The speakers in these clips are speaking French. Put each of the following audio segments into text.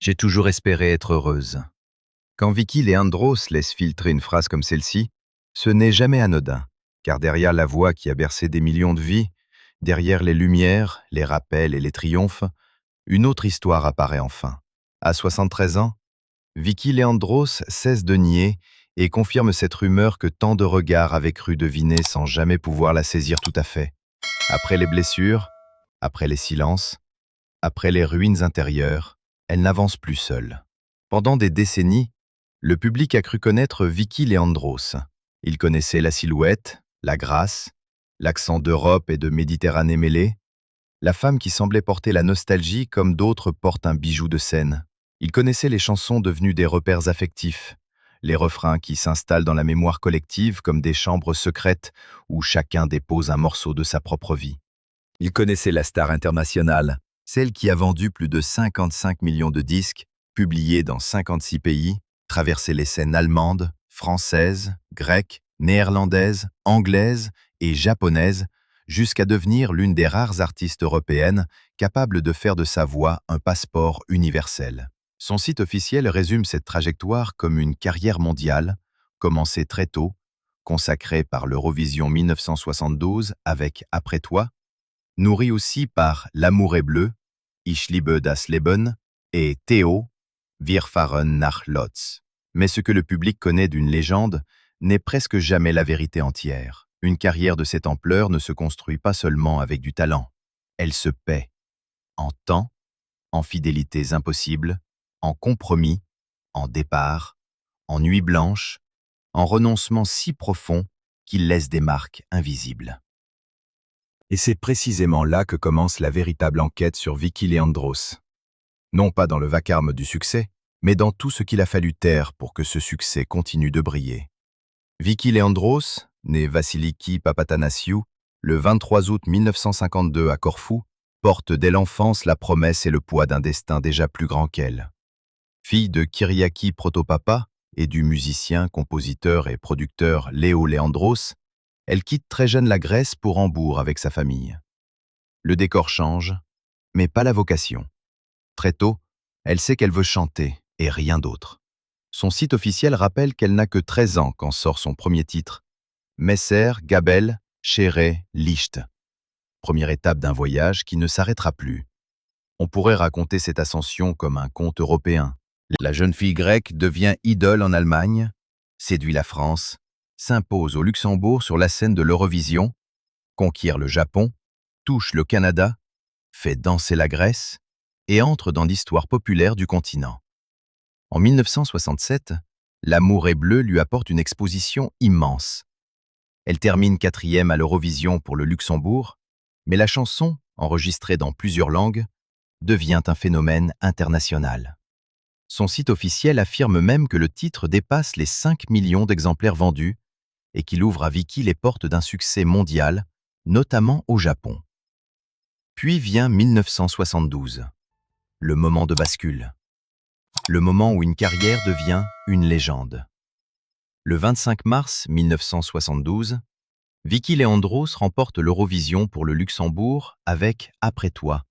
J'ai toujours espéré être heureuse. Quand Vicky Leandros laisse filtrer une phrase comme celle-ci, ce n'est jamais anodin, car derrière la voix qui a bercé des millions de vies, derrière les lumières, les rappels et les triomphes, une autre histoire apparaît enfin. À 73 ans, Vicky Leandros cesse de nier et confirme cette rumeur que tant de regards avaient cru deviner sans jamais pouvoir la saisir tout à fait. Après les blessures, après les silences, après les ruines intérieures, elle n'avance plus seule. Pendant des décennies, le public a cru connaître Vicky Leandros. Il connaissait la silhouette, la grâce, l'accent d'Europe et de Méditerranée mêlé, la femme qui semblait porter la nostalgie comme d'autres portent un bijou de scène. Il connaissait les chansons devenues des repères affectifs, les refrains qui s'installent dans la mémoire collective comme des chambres secrètes où chacun dépose un morceau de sa propre vie. Il connaissait la star internationale, celle qui a vendu plus de 55 millions de disques, publiés dans 56 pays, traversé les scènes allemandes, françaises, grecques, néerlandaises, anglaises et japonaises, jusqu'à devenir l'une des rares artistes européennes capables de faire de sa voix un passeport universel. Son site officiel résume cette trajectoire comme une carrière mondiale, commencée très tôt, consacrée par l'Eurovision 1972 avec Après toi, nourrie aussi par L'amour est bleu, Ich liebe das Leben et Theo, Wir fahren nach Lodz. Mais ce que le public connaît d'une légende n'est presque jamais la vérité entière. Une carrière de cette ampleur ne se construit pas seulement avec du talent. Elle se paie en temps, en fidélités impossibles, en compromis, en départ, en nuits blanches, en renoncements si profonds qu'ils laissent des marques invisibles. Et c'est précisément là que commence la véritable enquête sur Vicky Leandros. Non pas dans le vacarme du succès, mais dans tout ce qu'il a fallu taire pour que ce succès continue de briller. Vicky Leandros, née Vasiliki Papatanasiou, le 23 août 1952 à Corfou, porte dès l'enfance la promesse et le poids d'un destin déjà plus grand qu'elle. Fille de Kyriaki Protopapa et du musicien, compositeur et producteur Léo Leandros, elle quitte très jeune la Grèce pour Hambourg avec sa famille. Le décor change, mais pas la vocation. Très tôt, elle sait qu'elle veut chanter et rien d'autre. Son site officiel rappelle qu'elle n'a que 13 ans quand sort son premier titre, Messer, Gabel, Chéré, Licht. Première étape d'un voyage qui ne s'arrêtera plus. On pourrait raconter cette ascension comme un conte européen. La jeune fille grecque devient idole en Allemagne, séduit la France, s'impose au Luxembourg sur la scène de l'Eurovision, conquiert le Japon, touche le Canada, fait danser la Grèce et entre dans l'histoire populaire du continent. En 1967, L'amour est bleu lui apporte une exposition immense. Elle termine 4e à l'Eurovision pour le Luxembourg, mais la chanson, enregistrée dans plusieurs langues, devient un phénomène international. Son site officiel affirme même que le titre dépasse les 5 millions d'exemplaires vendus et qu'il ouvre à Vicky les portes d'un succès mondial, notamment au Japon. Puis vient 1972, le moment de bascule, le moment où une carrière devient une légende. Le 25 mars 1972, Vicky Leandros remporte l'Eurovision pour le Luxembourg avec Après toi,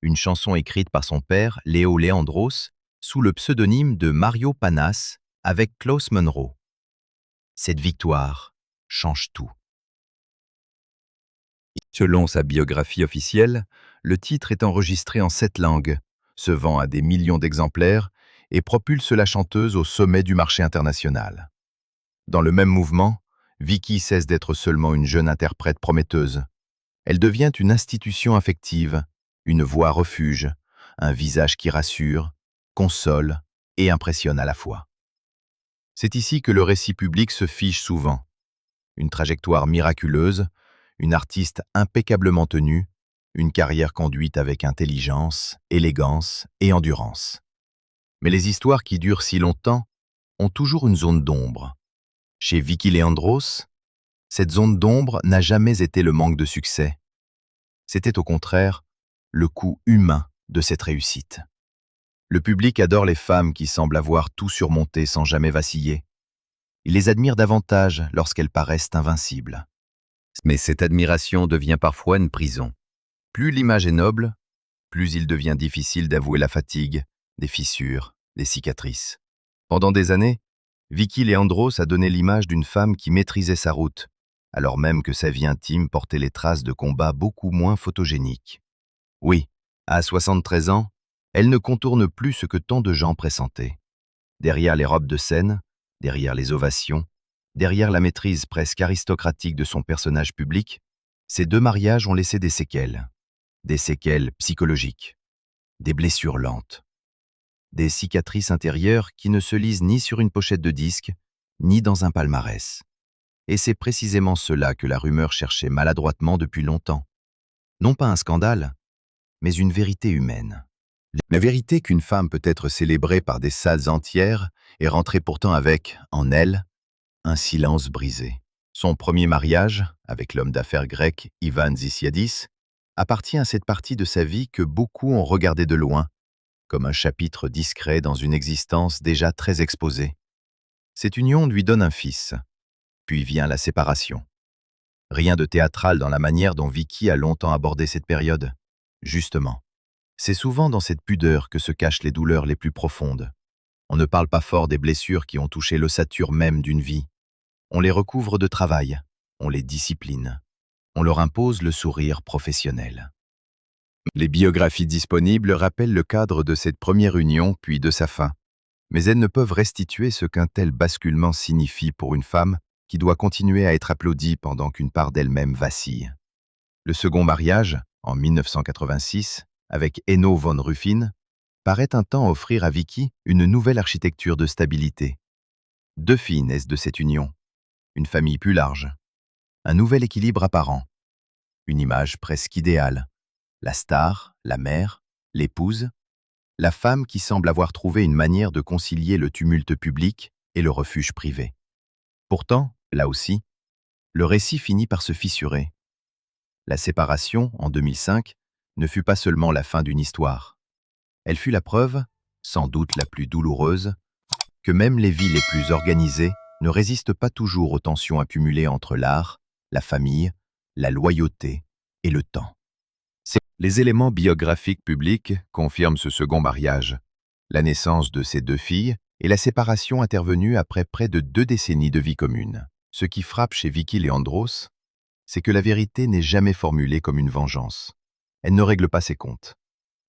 une chanson écrite par son père Léo Leandros sous le pseudonyme de Mario Panas avec Klaus Munro. Cette victoire change tout. Selon sa biographie officielle, le titre est enregistré en 7 langues, se vend à des millions d'exemplaires et propulse la chanteuse au sommet du marché international. Dans le même mouvement, Vicky cesse d'être seulement une jeune interprète prometteuse. Elle devient une institution affective, une voix refuge, un visage qui rassure, console et impressionne à la fois. C'est ici que le récit public se fige souvent. Une trajectoire miraculeuse, une artiste impeccablement tenue, une carrière conduite avec intelligence, élégance et endurance. Mais les histoires qui durent si longtemps ont toujours une zone d'ombre. Chez Vicky Leandros, cette zone d'ombre n'a jamais été le manque de succès. C'était au contraire le coût humain de cette réussite. Le public adore les femmes qui semblent avoir tout surmonté sans jamais vaciller. Il les admire davantage lorsqu'elles paraissent invincibles. Mais cette admiration devient parfois une prison. Plus l'image est noble, plus il devient difficile d'avouer la fatigue, des fissures, des cicatrices. Pendant des années, Vicky Leandros a donné l'image d'une femme qui maîtrisait sa route, alors même que sa vie intime portait les traces de combats beaucoup moins photogéniques. Oui, à 73 ans, elle ne contourne plus ce que tant de gens pressentaient. Derrière les robes de scène, derrière les ovations, derrière la maîtrise presque aristocratique de son personnage public, ces deux mariages ont laissé des séquelles psychologiques, des blessures lentes, des cicatrices intérieures qui ne se lisent ni sur une pochette de disque, ni dans un palmarès. Et c'est précisément cela que la rumeur cherchait maladroitement depuis longtemps. Non pas un scandale, mais une vérité humaine. La vérité qu'une femme peut être célébrée par des salles entières et rentrer pourtant avec, en elle, un silence brisé. Son premier mariage, avec l'homme d'affaires grec Ivan Zisiadis, appartient à cette partie de sa vie que beaucoup ont regardé de loin, comme un chapitre discret dans une existence déjà très exposée. Cette union lui donne un fils, puis vient la séparation. Rien de théâtral dans la manière dont Vicky a longtemps abordé cette période. Justement, c'est souvent dans cette pudeur que se cachent les douleurs les plus profondes. On ne parle pas fort des blessures qui ont touché l'ossature même d'une vie. On les recouvre de travail, on les discipline, on leur impose le sourire professionnel. Les biographies disponibles rappellent le cadre de cette première union puis de sa fin, mais elles ne peuvent restituer ce qu'un tel basculement signifie pour une femme qui doit continuer à être applaudie pendant qu'une part d'elle-même vacille. Le second mariage, en 1986, avec Enno von Ruffin, paraît un temps offrir à Vicky une nouvelle architecture de stabilité. 2 filles naissent de cette union, une famille plus large, un nouvel équilibre apparent, une image presque idéale, la star, la mère, l'épouse, la femme qui semble avoir trouvé une manière de concilier le tumulte public et le refuge privé. Pourtant, là aussi, le récit finit par se fissurer. La séparation, en 2005, ne fut pas seulement la fin d'une histoire. Elle fut la preuve, sans doute la plus douloureuse, que même les vies les plus organisées ne résistent pas toujours aux tensions accumulées entre l'art, la famille, la loyauté et le temps. Les éléments biographiques publics confirment ce second mariage, la naissance de ces 2 filles et la séparation intervenue après près de 2 décennies de vie commune. Ce qui frappe chez Vicky Leandros, c'est que la vérité n'est jamais formulée comme une vengeance. Elle ne règle pas ses comptes.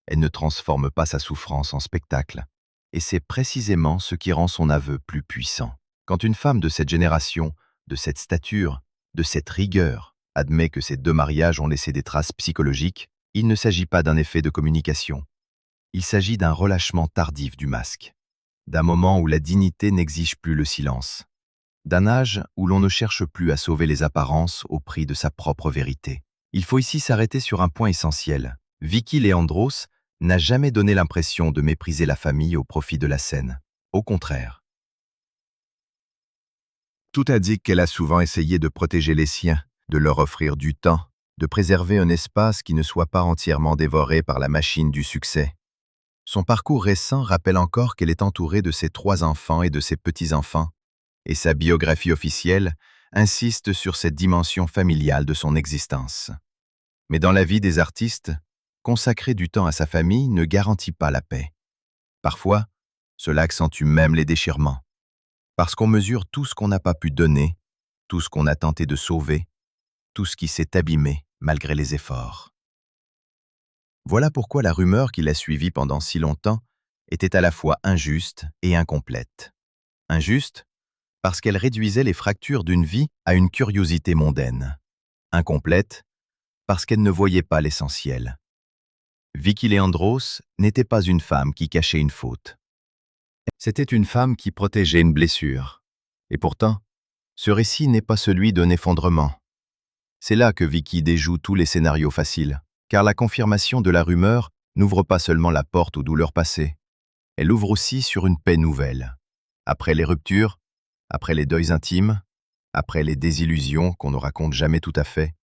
Elle ne transforme pas sa souffrance en spectacle. Et c'est précisément ce qui rend son aveu plus puissant. Quand une femme de cette génération, de cette stature, de cette rigueur, admet que ces 2 mariages ont laissé des traces psychologiques, il ne s'agit pas d'un effet de communication. Il s'agit d'un relâchement tardif du masque, d'un moment où la dignité n'exige plus le silence, d'un âge où l'on ne cherche plus à sauver les apparences au prix de sa propre vérité. Il faut ici s'arrêter sur un point essentiel. Vicky Leandros n'a jamais donné l'impression de mépriser la famille au profit de la scène. Au contraire. Tout indique qu'elle a souvent essayé de protéger les siens, de leur offrir du temps, de préserver un espace qui ne soit pas entièrement dévoré par la machine du succès. Son parcours récent rappelle encore qu'elle est entourée de ses 3 enfants et de ses petits-enfants, et sa biographie officielle insiste sur cette dimension familiale de son existence. Mais dans la vie des artistes, consacrer du temps à sa famille ne garantit pas la paix. Parfois, cela accentue même les déchirements, parce qu'on mesure tout ce qu'on n'a pas pu donner, tout ce qu'on a tenté de sauver, tout ce qui s'est abîmé malgré les efforts. Voilà pourquoi la rumeur qui l'a suivie pendant si longtemps était à la fois injuste et incomplète. Injuste parce qu'elle réduisait les fractures d'une vie à une curiosité mondaine. Incomplète parce qu'elle ne voyait pas l'essentiel. Vicky Leandros n'était pas une femme qui cachait une faute. C'était une femme qui protégeait une blessure. Et pourtant, ce récit n'est pas celui d'un effondrement. C'est là que Vicky déjoue tous les scénarios faciles, car la confirmation de la rumeur n'ouvre pas seulement la porte aux douleurs passées, elle ouvre aussi sur une paix nouvelle. Après les ruptures, après les deuils intimes, après les désillusions qu'on ne raconte jamais tout à fait,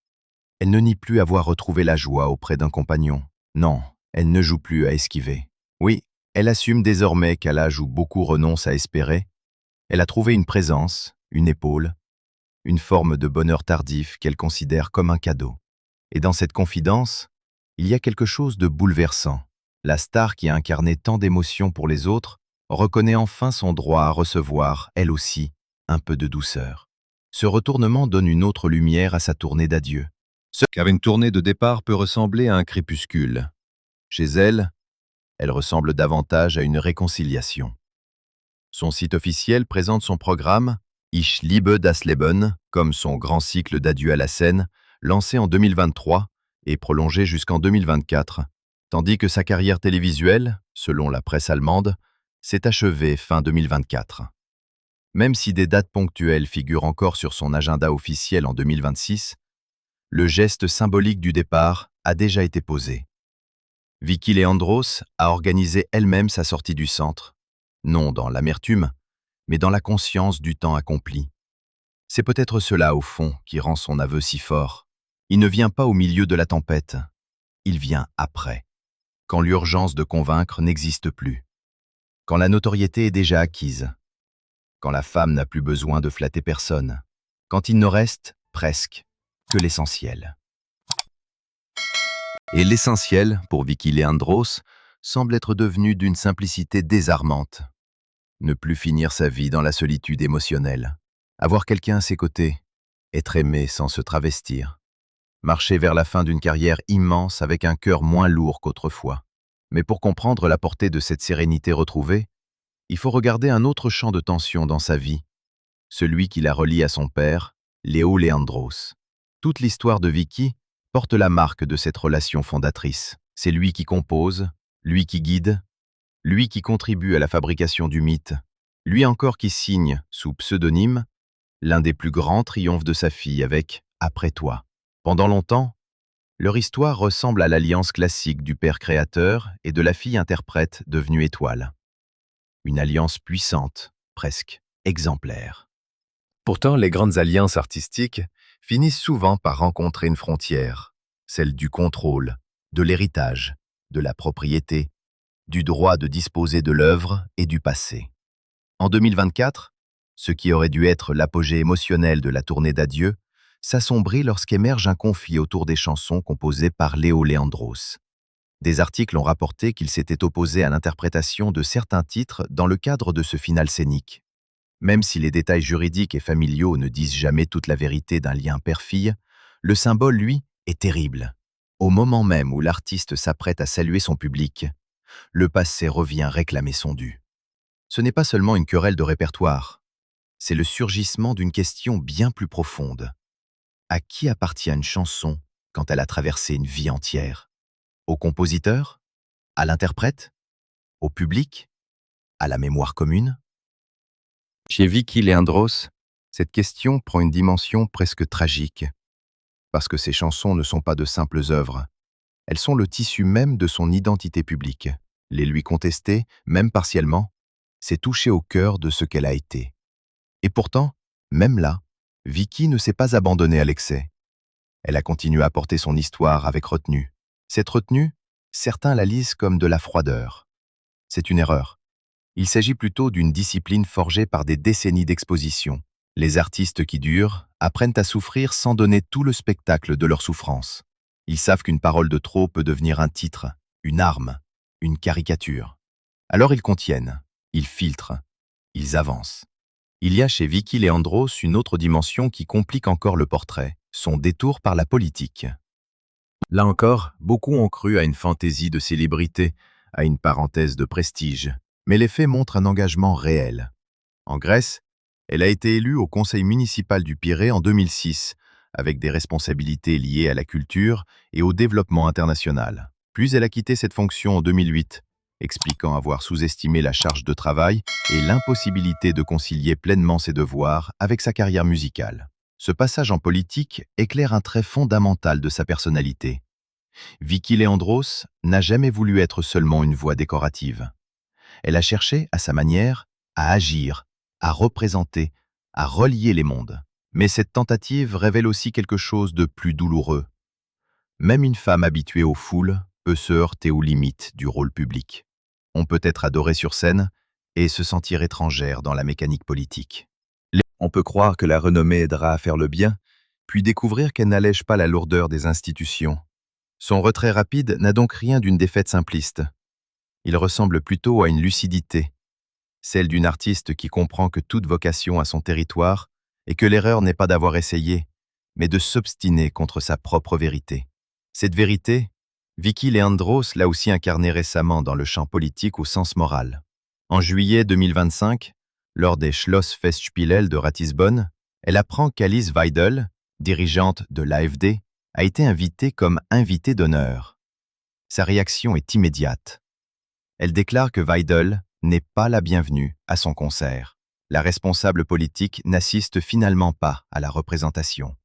elle ne nie plus avoir retrouvé la joie auprès d'un compagnon. Non, elle ne joue plus à esquiver. Oui, elle assume désormais qu'à l'âge où beaucoup renoncent à espérer, elle a trouvé une présence, une épaule, une forme de bonheur tardif qu'elle considère comme un cadeau. Et dans cette confidence, il y a quelque chose de bouleversant. La star qui a incarné tant d'émotions pour les autres reconnaît enfin son droit à recevoir, elle aussi, un peu de douceur. Ce retournement donne une autre lumière à sa tournée d'adieu. Car une tournée de départ peut ressembler à un crépuscule. Chez elle, elle ressemble davantage à une réconciliation. Son site officiel présente son programme Ich liebe das Leben, comme son grand cycle d'adieu à la scène, lancé en 2023 et prolongé jusqu'en 2024, tandis que sa carrière télévisuelle, selon la presse allemande, s'est achevée fin 2024. Même si des dates ponctuelles figurent encore sur son agenda officiel en 2026, le geste symbolique du départ a déjà été posé. Vicky Leandros a organisé elle-même sa sortie du centre, non dans l'amertume, mais dans la conscience du temps accompli. C'est peut-être cela, au fond, qui rend son aveu si fort. Il ne vient pas au milieu de la tempête, il vient après, quand l'urgence de convaincre n'existe plus, quand la notoriété est déjà acquise, quand la femme n'a plus besoin de flatter personne, quand il ne reste, presque, que l'essentiel. Et l'essentiel, pour Vicky Leandros, semble être devenu d'une simplicité désarmante. Ne plus finir sa vie dans la solitude émotionnelle, avoir quelqu'un à ses côtés, être aimé sans se travestir, marcher vers la fin d'une carrière immense avec un cœur moins lourd qu'autrefois. Mais pour comprendre la portée de cette sérénité retrouvée, il faut regarder un autre champ de tension dans sa vie, celui qui la relie à son père, Léo Leandros. Toute l'histoire de Vicky porte la marque de cette relation fondatrice. C'est lui qui compose, lui qui guide, lui qui contribue à la fabrication du mythe, lui encore qui signe, sous pseudonyme, l'un des plus grands triomphes de sa fille avec « Après toi ». Pendant longtemps, leur histoire ressemble à l'alliance classique du père créateur et de la fille interprète devenue étoile. Une alliance puissante, presque exemplaire. Pourtant, les grandes alliances artistiques finissent souvent par rencontrer une frontière, celle du contrôle, de l'héritage, de la propriété, du droit de disposer de l'œuvre et du passé. En 2024, ce qui aurait dû être l'apogée émotionnel de la tournée d'adieu s'assombrit lorsqu'émerge un conflit autour des chansons composées par Léo Leandros. Des articles ont rapporté qu'il s'était opposé à l'interprétation de certains titres dans le cadre de ce final scénique. Même si les détails juridiques et familiaux ne disent jamais toute la vérité d'un lien père-fille, le symbole, lui, est terrible. Au moment même où l'artiste s'apprête à saluer son public, le passé revient réclamer son dû. Ce n'est pas seulement une querelle de répertoire, c'est le surgissement d'une question bien plus profonde. À qui appartient une chanson quand elle a traversé une vie entière? Au compositeur? À l'interprète? Au public? À la mémoire commune? Chez Vicky Leandros, cette question prend une dimension presque tragique, parce que ces chansons ne sont pas de simples œuvres. Elles sont le tissu même de son identité publique. Les lui contester, même partiellement, c'est toucher au cœur de ce qu'elle a été. Et pourtant, même là, Vicky ne s'est pas abandonnée à l'excès. Elle a continué à porter son histoire avec retenue. Cette retenue, certains la lisent comme de la froideur. C'est une erreur. Il s'agit plutôt d'une discipline forgée par des décennies d'exposition. Les artistes qui durent apprennent à souffrir sans donner tout le spectacle de leur souffrance. Ils savent qu'une parole de trop peut devenir un titre, une arme, une caricature. Alors ils contiennent, ils filtrent, ils avancent. Il y a chez Vicky Leandros une autre dimension qui complique encore le portrait, son détour par la politique. Là encore, beaucoup ont cru à une fantaisie de célébrité, à une parenthèse de prestige, mais les faits montrent un engagement réel. En Grèce, elle a été élue au conseil municipal du Pirée en 2006, avec des responsabilités liées à la culture et au développement international. Puis elle a quitté cette fonction en 2008, expliquant avoir sous-estimé la charge de travail et l'impossibilité de concilier pleinement ses devoirs avec sa carrière musicale. Ce passage en politique éclaire un trait fondamental de sa personnalité. Vicky Leandros n'a jamais voulu être seulement une voix décorative. Elle a cherché, à sa manière, à agir, à représenter, à relier les mondes. Mais cette tentative révèle aussi quelque chose de plus douloureux. Même une femme habituée aux foules peut se heurter aux limites du rôle public. On peut être adoré sur scène et se sentir étrangère dans la mécanique politique. On peut croire que la renommée aidera à faire le bien, puis découvrir qu'elle n'allège pas la lourdeur des institutions. Son retrait rapide n'a donc rien d'une défaite simpliste. Il ressemble plutôt à une lucidité, celle d'une artiste qui comprend que toute vocation a son territoire et que l'erreur n'est pas d'avoir essayé, mais de s'obstiner contre sa propre vérité. Cette vérité, Vicky Leandros l'a aussi incarnée récemment dans le champ politique au sens moral. En juillet 2025, lors des Schlossfestspiele de Ratisbonne, elle apprend qu'Alice Weidel, dirigeante de l'AfD, a été invitée comme invitée d'honneur. Sa réaction est immédiate. Elle déclare que Weidel n'est pas la bienvenue à son concert. La responsable politique n'assiste finalement pas à la représentation.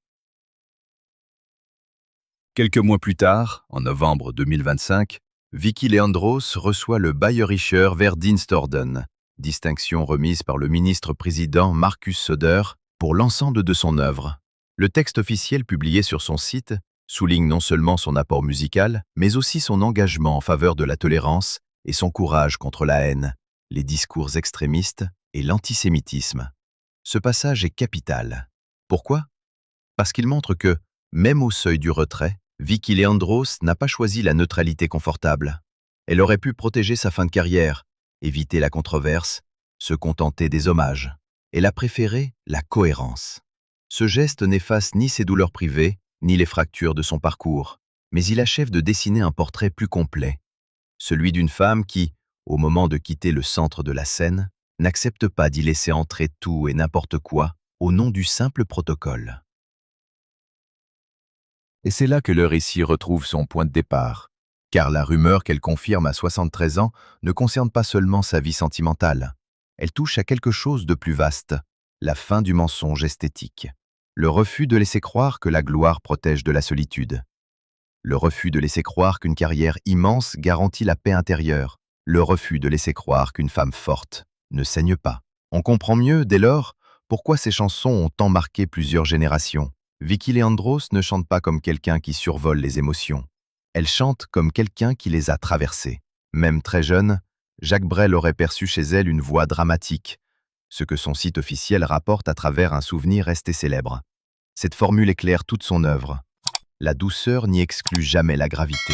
Quelques mois plus tard, en novembre 2025, Vicky Leandros reçoit le Bayerischer Verdienstorden, distinction remise par le ministre-président Markus Söder pour l'ensemble de son œuvre. Le texte officiel publié sur son site souligne non seulement son apport musical, mais aussi son engagement en faveur de la tolérance et son courage contre la haine, les discours extrémistes et l'antisémitisme. Ce passage est capital. Pourquoi? Parce qu'il montre que, même au seuil du retrait, Vicky Leandros n'a pas choisi la neutralité confortable. Elle aurait pu protéger sa fin de carrière, éviter la controverse, se contenter des hommages. Elle a préféré la cohérence. Ce geste n'efface ni ses douleurs privées, ni les fractures de son parcours, mais il achève de dessiner un portrait plus complet, celui d'une femme qui, au moment de quitter le centre de la scène, n'accepte pas d'y laisser entrer tout et n'importe quoi au nom du simple protocole. Et c'est là que le récit retrouve son point de départ, car la rumeur qu'elle confirme à 73 ans ne concerne pas seulement sa vie sentimentale. Elle touche à quelque chose de plus vaste, la fin du mensonge esthétique. Le refus de laisser croire que la gloire protège de la solitude. Le refus de laisser croire qu'une carrière immense garantit la paix intérieure. Le refus de laisser croire qu'une femme forte ne saigne pas. On comprend mieux, dès lors, pourquoi ces chansons ont tant marqué plusieurs générations. Vicky Leandros ne chante pas comme quelqu'un qui survole les émotions. Elle chante comme quelqu'un qui les a traversées. Même très jeune, Jacques Brel aurait perçu chez elle une voix dramatique, ce que son site officiel rapporte à travers un souvenir resté célèbre. Cette formule éclaire toute son œuvre. La douceur n'y exclut jamais la gravité.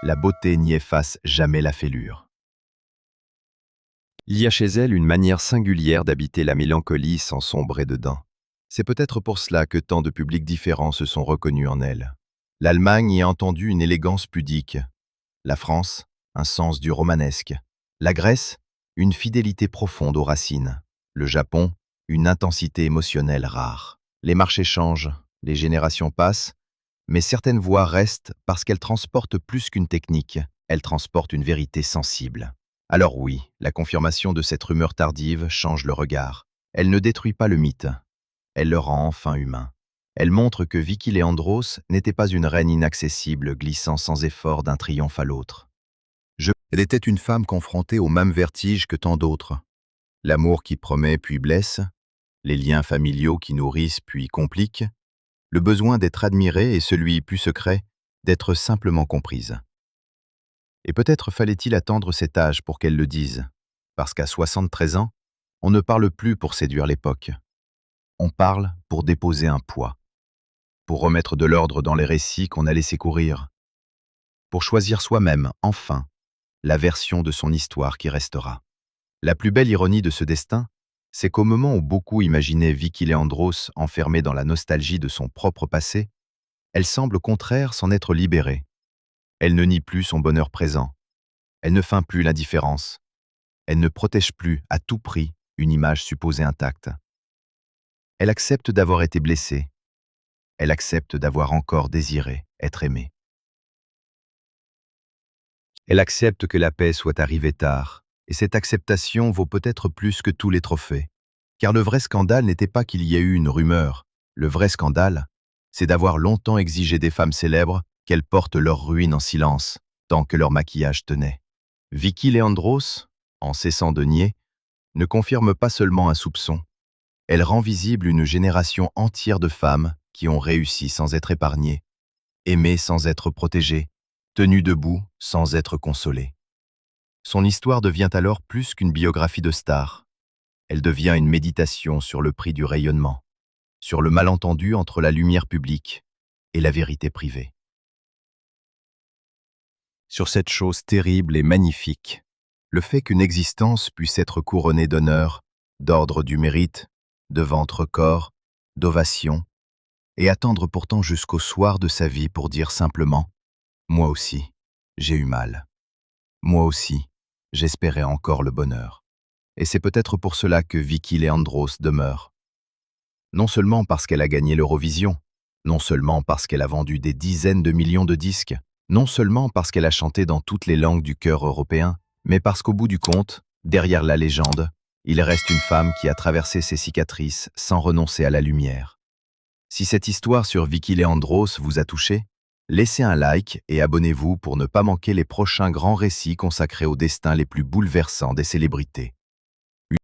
La beauté n'y efface jamais la fêlure. Il y a chez elle une manière singulière d'habiter la mélancolie sans sombrer dedans. C'est peut-être pour cela que tant de publics différents se sont reconnus en elle. L'Allemagne y a entendu une élégance pudique. La France, un sens du romanesque. La Grèce, une fidélité profonde aux racines. Le Japon, une intensité émotionnelle rare. Les marchés changent, les générations passent, mais certaines voix restent parce qu'elles transportent plus qu'une technique, elles transportent une vérité sensible. Alors oui, la confirmation de cette rumeur tardive change le regard. Elle ne détruit pas le mythe. Elle le rend enfin humain. Elle montre que Vicky Leandros n'était pas une reine inaccessible glissant sans effort d'un triomphe à l'autre. Elle était une femme confrontée au même vertige que tant d'autres. L'amour qui promet puis blesse, les liens familiaux qui nourrissent puis compliquent, le besoin d'être admirée et celui plus secret d'être simplement comprise. Et peut-être fallait-il attendre cet âge pour qu'elle le dise, parce qu'à 73 ans, on ne parle plus pour séduire l'époque. On parle pour déposer un poids, pour remettre de l'ordre dans les récits qu'on a laissés courir, pour choisir soi-même, enfin, la version de son histoire qui restera. La plus belle ironie de ce destin, c'est qu'au moment où beaucoup imaginaient Vicky Leandros enfermée dans la nostalgie de son propre passé, elle semble au contraire s'en être libérée. Elle ne nie plus son bonheur présent. Elle ne feint plus l'indifférence. Elle ne protège plus, à tout prix, une image supposée intacte. Elle accepte d'avoir été blessée. Elle accepte d'avoir encore désiré être aimée. Elle accepte que la paix soit arrivée tard, et cette acceptation vaut peut-être plus que tous les trophées. Car le vrai scandale n'était pas qu'il y ait eu une rumeur. Le vrai scandale, c'est d'avoir longtemps exigé des femmes célèbres qu'elles portent leur ruine en silence, tant que leur maquillage tenait. Vicky Leandros, en cessant de nier, ne confirme pas seulement un soupçon. Elle rend visible une génération entière de femmes qui ont réussi sans être épargnées, aimées sans être protégées, tenues debout sans être consolées. Son histoire devient alors plus qu'une biographie de star. Elle devient une méditation sur le prix du rayonnement, sur le malentendu entre la lumière publique et la vérité privée. Sur cette chose terrible et magnifique Le fait qu'une existence puisse être couronnée d'honneur, d'ordre du mérite, de ventes records, d'ovations, et attendre pourtant jusqu'au soir de sa vie pour dire simplement « Moi aussi, j'ai eu mal. Moi aussi, j'espérais encore le bonheur. » Et c'est peut-être pour cela que Vicky Leandros demeure. Non seulement parce qu'elle a gagné l'Eurovision, non seulement parce qu'elle a vendu des dizaines de millions de disques, non seulement parce qu'elle a chanté dans toutes les langues du chœur européen, mais parce qu'au bout du compte, derrière la légende, il reste une femme qui a traversé ses cicatrices sans renoncer à la lumière. Si cette histoire sur Vicky Leandros vous a touché, laissez un like et abonnez-vous pour ne pas manquer les prochains grands récits consacrés aux destins les plus bouleversants des célébrités.